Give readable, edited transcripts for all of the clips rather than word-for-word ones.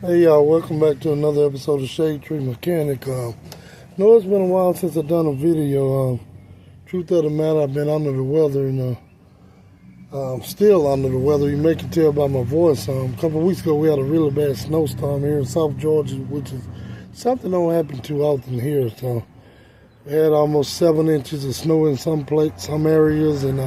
Hey y'all, welcome back to another episode of Shade Tree Mechanic. Know it's been a while since I've done a video. Truth of the matter, I've been under the weather and still under the weather. You may can tell by my voice. A couple of weeks ago we had a really bad snowstorm here in South Georgia, which is something don't happen too often here. So we had almost 7 inches of snow in some areas, and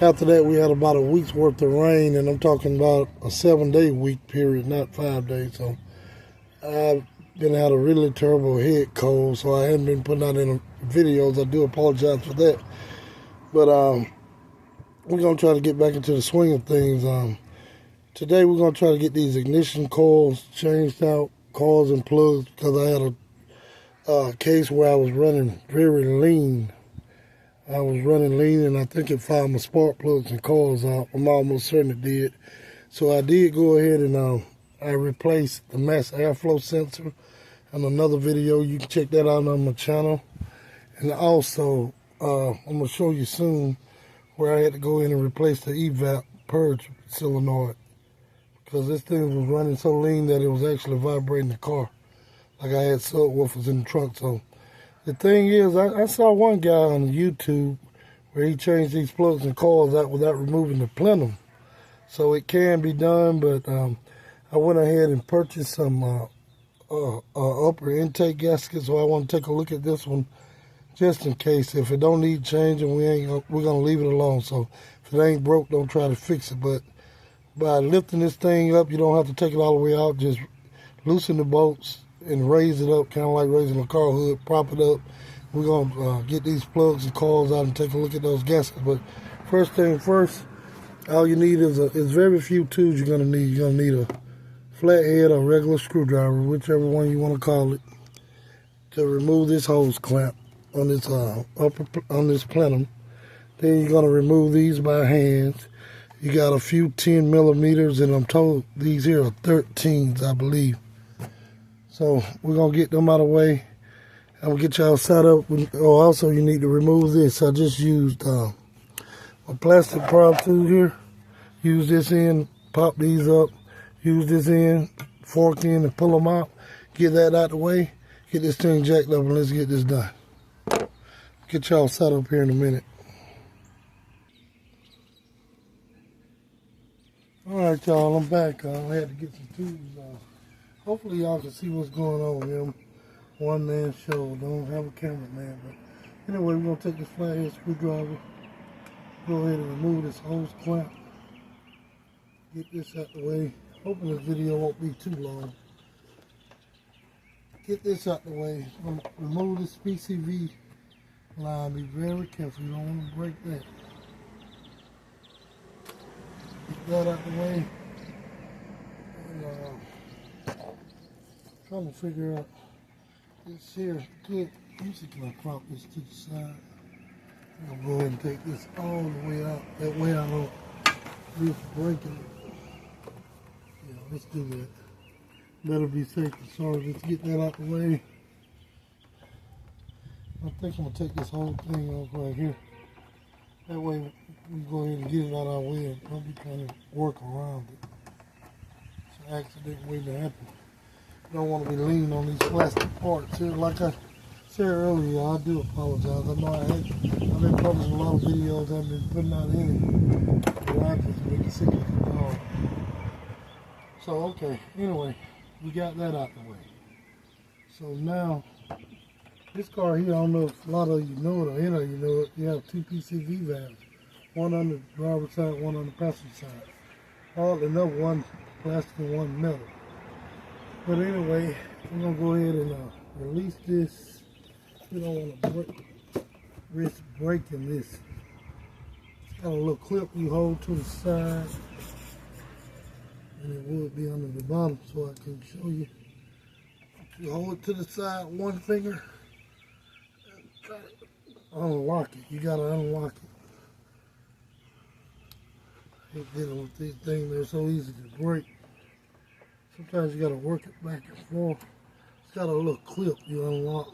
after that, we had about a week's worth of rain, and I'm talking about a 7-day week period, not 5 days. So I've been had a really terrible head cold, so I haven't been putting out any videos. I do apologize for that. But we're going to try to get back into the swing of things. Today, we're going to try to get these ignition coils changed out, coils and plugs, because I had a case where I was running very lean. I was running lean, and I think it fired my spark plugs and coils out. I'm almost certain it did. So I did go ahead and I replaced the mass airflow sensor. On another video, you can check that out on my channel. And also, I'm going to show you soon where I had to go in and replace the evap purge solenoid, because this thing was running so lean that it was actually vibrating the car. Like I had subwoofers in the trunk. So the thing is, I saw one guy on YouTube where he changed these plugs and coils out without removing the plenum. So it can be done, but I went ahead and purchased some upper intake gaskets. So I want to take a look at this one just in case. If it don't need changing, we're gonna leave it alone. So if it ain't broke, don't try to fix it. But by lifting this thing up, you don't have to take it all the way out. Just loosen the bolts and raise it up, kind of like raising a car hood, prop it up. We're going to get these plugs and coils out and take a look at those gaskets. But first thing first, all you need is very few tools you're going to need. You're going to need a flathead or regular screwdriver, whichever one you want to call it, to remove this hose clamp on this on this plenum. Then you're going to remove these by hand. You got a few 10 millimeters, and I'm told these here are 13s, I believe. So we're going to get them out of the way. I'm going to get y'all set up. Also, you need to remove this. I just used a plastic prop tool here. Use this end, pop these up. Use this end, fork in, and pull them out. Get that out the way. Get this thing jacked up, and let's get this done. Get y'all set up here in a minute. All right, y'all, I'm back. I had to get some tools. Hopefully y'all can see what's going on here. One man show, don't have a cameraman. But anyway, we're gonna take this flathead screwdriver, go ahead and remove this hose clamp. Get this out the way. Hoping this video won't be too long. Get this out the way. Remove this PCV line. Be very careful. You don't want to break that. Get that out the way. And, trying to figure out this here. Good. I'm just gonna prop this to the side. I'm gonna go ahead and take this all the way out. That way I don't risk breaking it. Yeah, let's do that. Better be safe than sorry. Let's get that out the way. I think I'm gonna take this whole thing off right here. That way we go ahead and get it out of our way and don't be trying to work around it. It's an accident waiting to happen. Don't want to be leaning on these plastic parts here. Like I said earlier, I do apologize. I know I've been publishing a lot of videos, I haven't been putting out any. But I just been sick of the dog. So okay, anyway, we got that out the way. So now, this car here, I don't know if a lot of you know it or any of you know it, you have 2 PCV valves. One on the driver's side, one on the passenger side. All enough, one plastic and one metal. But anyway, we're going to go ahead and release this. We don't want to risk breaking this. It's got a little clip you hold to the side. And it would be under the bottom so I can show you. You hold it to the side, one finger. And try to unlock it. You got to unlock it. I hate dealing with these things. They're so easy to break. Sometimes you got to work it back and forth. It's got a little clip you unlock.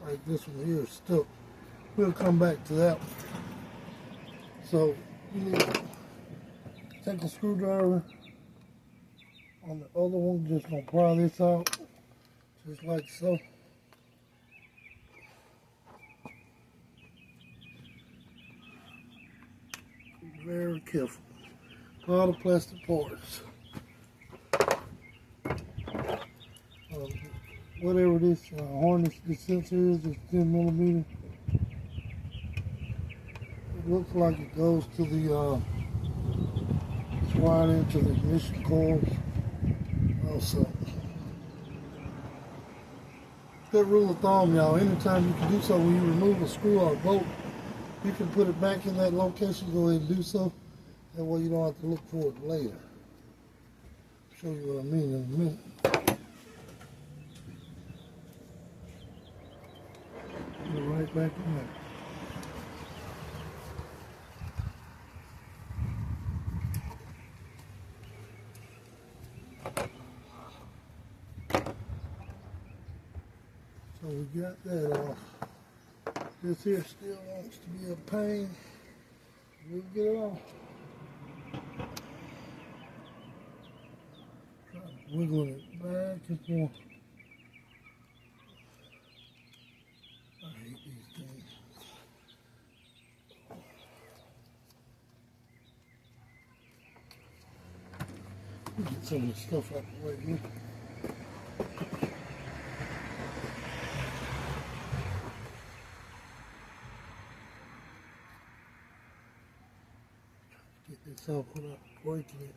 Like this one here is stuck. We'll come back to that one. So you need take a screwdriver on the other one, just gonna pry this out, just like so. Be very careful. All the plastic parts. Whatever this harness, this sensor is, it's 10 millimeter. It looks like it goes to the, it's wired into the ignition coils. Also, good rule of thumb, y'all, anytime you can do so, when you remove a screw or a bolt, you can put it back in that location, go ahead and do so. That way you don't have to look for it later. I'll show you what I mean in a minute. Put it right back in there. So we got that off. This here still wants to be a pain. We'll get it off. Try wiggling it back and forth. I hate these things. Get some of the stuff out the way here. Get this off without breaking it.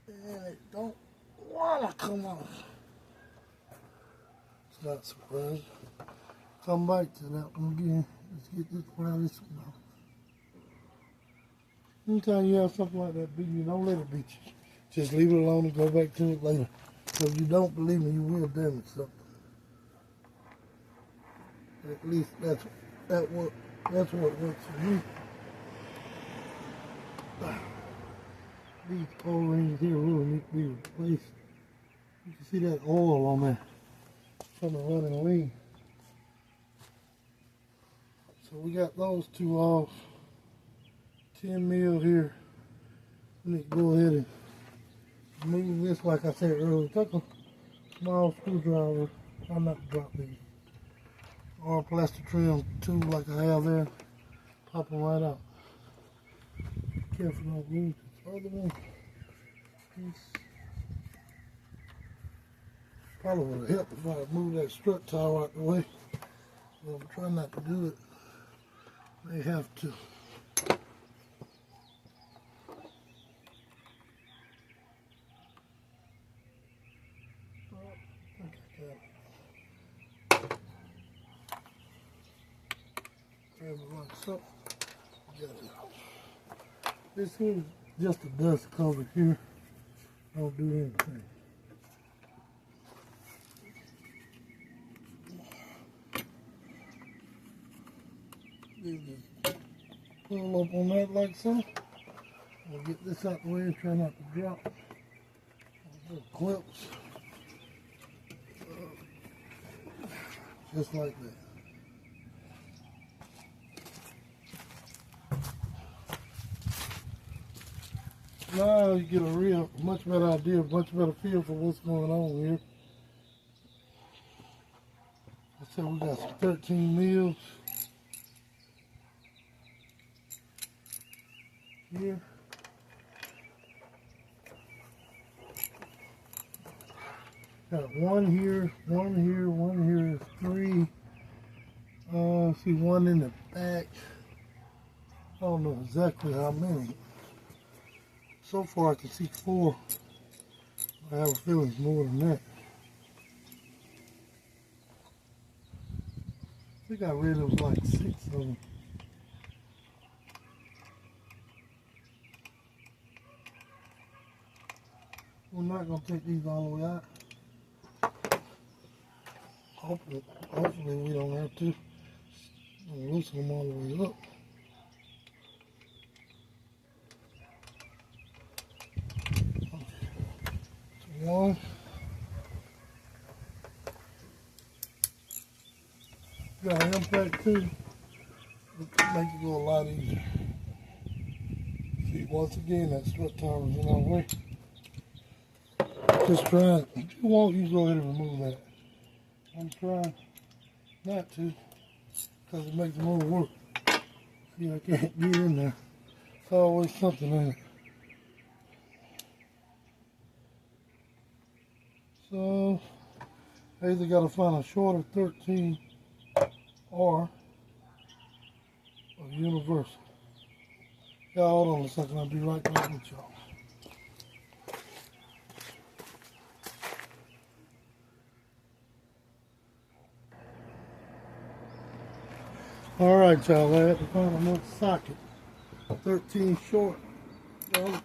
And it don't wanna come off. It's not surprising. Come back to that one again. Let's get this one out. This one off. Anytime you have something like that beat you, don't let it beat you. Just leave it alone and go back to it later. So if you don't believe me, you will damage something. At least that's what works for me. These O-rings here really need to be replaced. You can see that oil on there from the running lean. So we got those two off. 10 mil here. We need to go ahead and move this like I said earlier. Take a small screwdriver. Try not to drop these. Or a plastic trim tool like I have there. Pop them right out. Careful, don't lose this other one. Probably would have helped if I had moved that strut tower out the way. But I'm trying not to do it. May have to. Grab it like so. Got it. This here is just a dust cover here. Don't do anything. Just pull up on that like so. We'll get this out the way and try not to drop. Little clips. Just like that. Now you get a much better idea, much better feel for what's going on here. I said we got some 13 mils here. Got one here, one here, one here is 3. See one in the back. I don't know exactly how many. So far I can see 4. I have a feeling it's more than that. I think I read it was like 6 of them. We're not going to take these all the way out. Hopefully we don't have to. I'll loosen them all the way up. One. Got an impact too. It can make it go a lot easier. See, once again, that strut tower is in our way. Just trying. If you want, you go ahead and remove that. I'm trying not to, because it makes more work. See, I can't get in there. There's always something in it. So, I either got to find a shorter 13 or a universal. Y'all hold on a second, I'll be right back with y'all. Alright y'all, I had to find another socket. 13 short.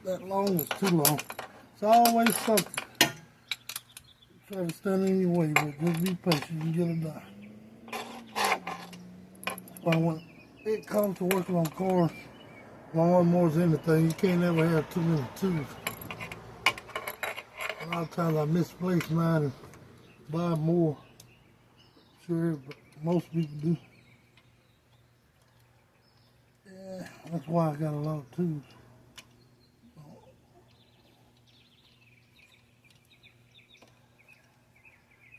That long is too long. It's always something. Try to stand in your way, but just be patient and get it done. That's why when it comes to working on cars, lawnmowers, anything, you can't ever have too many tools. A lot of times I misplace mine and buy more. Sure, but most people do. Yeah, that's why I got a lot of tools.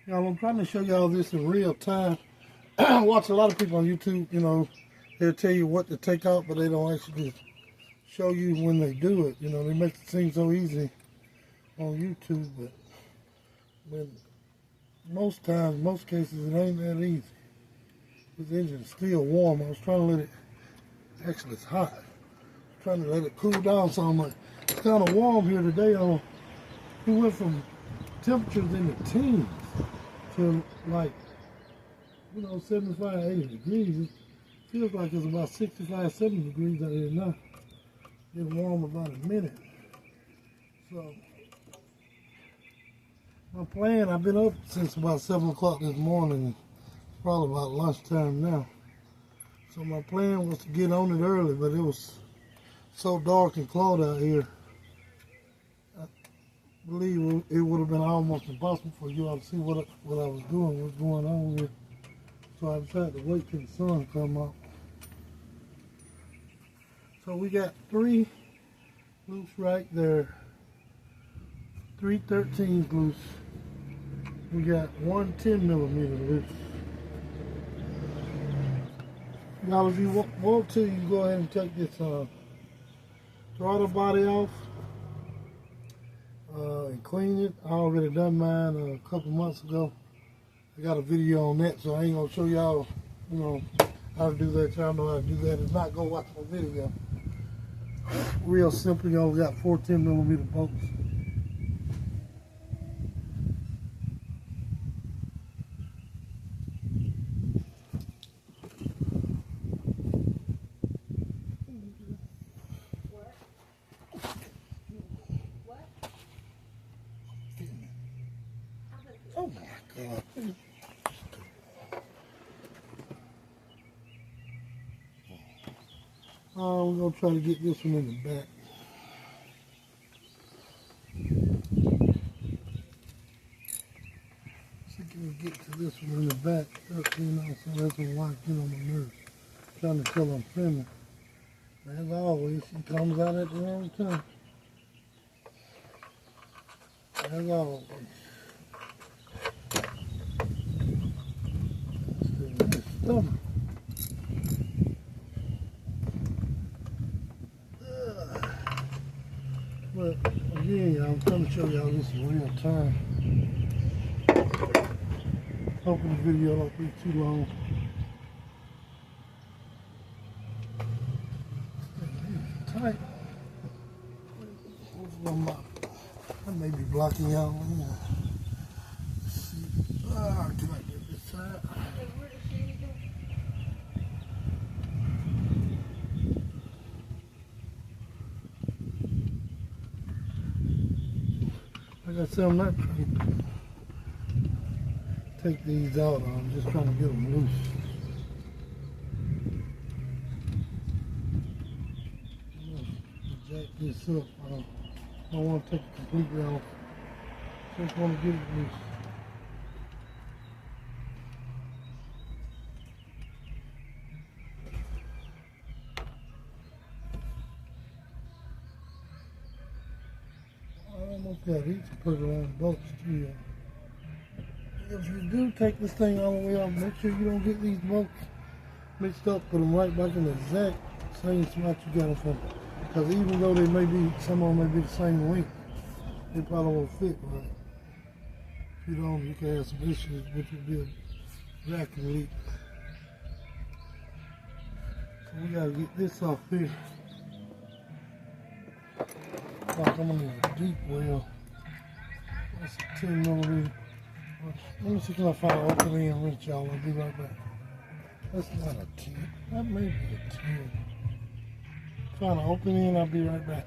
Y'all, I'm trying to show y'all this in real time. I watch a lot of people on YouTube, you know, they'll tell you what to take out, but they don't actually show you when they do it. You know, they make it seem so easy on YouTube, but when most times, most cases, it ain't that easy. This engine's still warm. I was trying to let it, actually it's hot. I'm trying to let it cool down so much. It's kind of warm here today. We went from temperatures in the teens to like, you know, 75, 80 degrees. It feels like it's about 65, 70 degrees out here now. It's warm about a minute. So, my plan, I've been up since about 7 o'clock this morning. It's probably about lunchtime now. So my plan was to get on it early, but it was so dark and cloudy out here. I believe it would have been almost impossible for you all to see what I was doing, what's going on here. So I decided to wait till the sun come up. So we got 3 loops right there. 3 13s loose. We got 1 10mm loose. Now if you want to, you can go ahead and take this throttle body off and clean it. I already done mine a couple months ago. I got a video on that, so I ain't gonna show y'all, you know, how to do that. Y'all know how to do that. If not, go watch my video. Real simple. You only got 4 10mm bolts. Oh my God. We're going to try to get this one in the back. See, can we get to this one in the back? 13 ounce, so that's one why I get on my nerves. Trying to tell I'm friendly. As always, she comes out at the wrong time. As always. Still in his stomach. But again, y'all, I'm trying to show y'all this in real time. Hoping the video don't be too long. Tight. I may be blocking y'all. Let's see. Can I get this side? Like I said, I'm not trying to take these out. I'm just trying to get them loose. Jack this up. I don't want to take it completely off. Just want to get it loose. almost got these put around bolts too. If you do take this thing all the way off, make sure you don't get these bolts mixed up. Put them right back in the exact same spot you got them from. Because even though they may be, some of them may be the same length, they probably won't fit right. If you don't, you can have some issues with your vacuum leak. So we gotta get this off here. Like I'm gonna need a deep well. That's a 10 millimeter. Let me see if I can find an opening and wrench, y'all. I'll be right back. That's not a 10. That may be a 10. Find an opening, I'll be right back.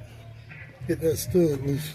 Get that stud loose.